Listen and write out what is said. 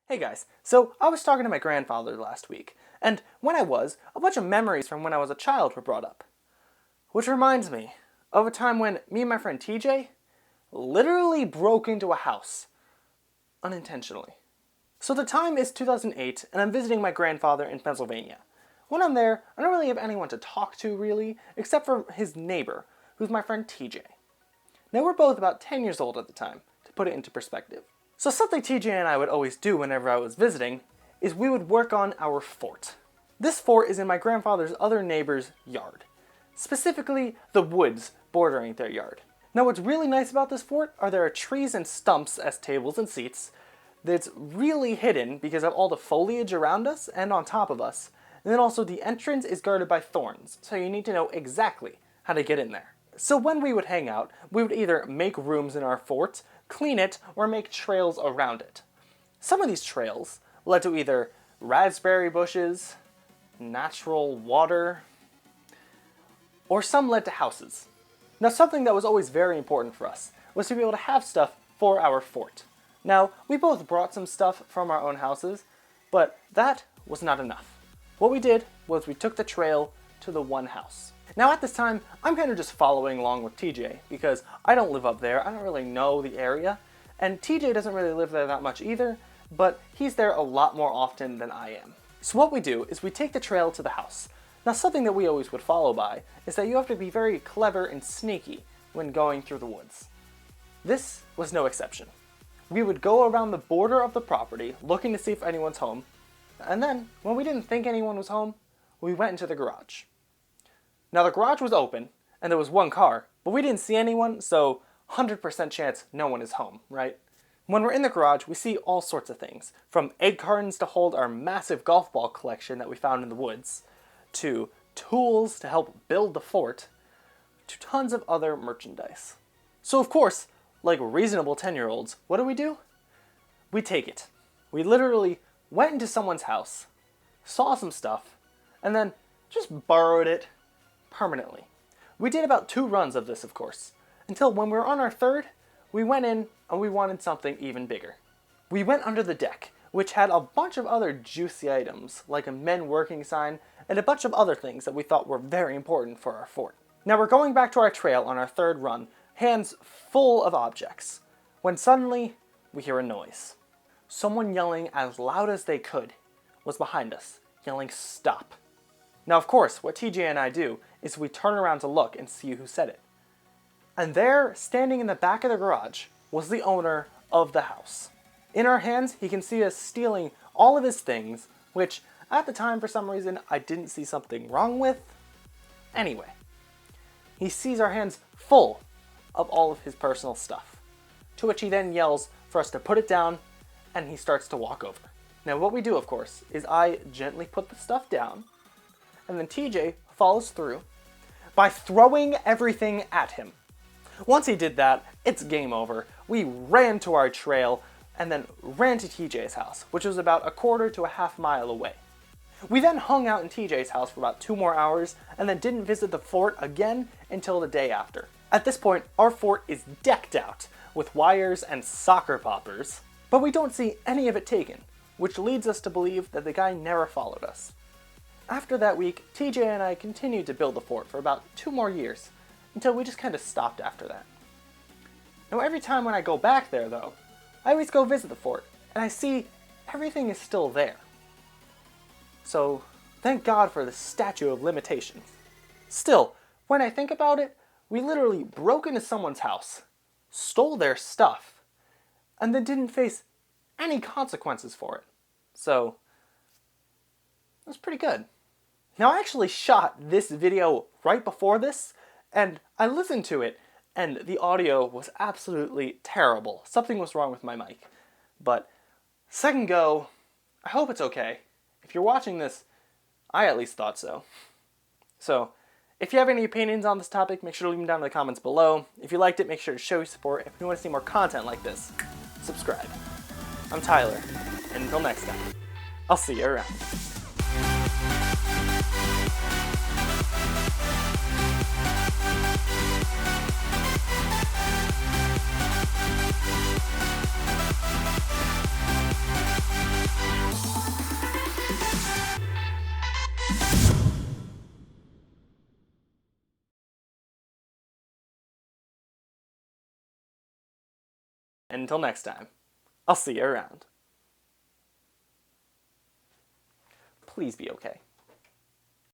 Hey guys, so I was talking to my grandfather last week, and a bunch of memories from when I was a child were brought up. Which reminds me of a time when me and my friend TJ literally broke into a house. Unintentionally. So the time is 2008, and I'm visiting my grandfather in Pennsylvania. When I'm there, I don't really have anyone to talk to, really, except for his neighbor, who's my friend TJ. Now we're both about 10 years old at the time, to put it into perspective. So something TJ and I would always do whenever I was visiting is we would work on our fort. This fort is in my grandfather's other neighbor's yard. Specifically, the woods bordering their yard. Now what's really nice about this fort are there are trees and stumps as tables and seats that's really hidden because of all the foliage around us and on top of us. And then also the entrance is guarded by thorns, so you need to know exactly how to get in there. So when we would hang out, we would either make rooms in our fort, clean it, or make trails around it. Some of these trails led to either raspberry bushes, natural water, or some led to houses. Now something that was always very important for us was to be able to have stuff for our fort. Now, we both brought some stuff from our own houses, but that was not enough. What we did was we took the trail to the one house. Now at this time, I'm kind of just following along with TJ because I don't live up there, I don't really know the area, and TJ doesn't really live there that much either, but he's there a lot more often than I am. So what we do is we take the trail to the house. Now something that we always would follow by is that you have to be very clever and sneaky when going through the woods. This was no exception. We would go around the border of the property looking to see if anyone's home, and then when we didn't think anyone was home, we went into the garage. Now the garage was open, and there was one car, but we didn't see anyone, so 100% chance no one is home, right? When we're in the garage, we see all sorts of things, from egg cartons to hold our massive golf ball collection that we found in the woods, to tools to help build the fort, to tons of other merchandise. So of course, like reasonable 10-year-olds, what do? We take it. We literally went into someone's house, saw some stuff, and then just borrowed it permanently. We did about 2 runs of this, of course, until when we were on our third, we went in and we wanted something even bigger. We went under the deck, which had a bunch of other juicy items, like a men working sign, and a bunch of other things that we thought were very important for our fort. Now we're going back to our trail on our third run, hands full of objects, when suddenly we hear a noise. Someone yelling as loud as they could was behind us, yelling "Stop." Now of course, what TJ and I do is we turn around to look and see who said it. And there, standing in the back of the garage, was the owner of the house. In our hands, he can see us stealing all of his things, which at the time for some reason I didn't see something wrong with. Anyway, he sees our hands full of all of his personal stuff, to which he then yells for us to put it down, and he starts to walk over. Now what we do, of course, is I gently put the stuff down, and then TJ follows through by throwing everything at him. Once he did that, it's game over. We ran to our trail and then ran to TJ's house, which was about a quarter to a half mile away. We then hung out in TJ's house for about 2 more hours and then didn't visit the fort again until the day after. At this point, our fort is decked out with wires and soccer poppers, but we don't see any of it taken, which leads us to believe that the guy never followed us. After that week, TJ and I continued to build the fort for about 2 more years, until we just kind of stopped after that. Now every time when I go back there though, I always go visit the fort, and I see everything is still there. So, thank God for the statute of limitations. Still, when I think about it, we literally broke into someone's house, stole their stuff, and then didn't face any consequences for it. So, it was pretty good. Now I actually shot this video right before this, and I listened to it, and the audio was absolutely terrible. Something was wrong with my mic. But second go, I hope it's okay. If you're watching this, I at least thought so. So, if you have any opinions on this topic, make sure to leave them down in the comments below. If you liked it, make sure to show your support. If you want to see more content like this, subscribe. I'm Tyler, and until next time, I'll see you around. And until next time, I'll see you around. Please be okay.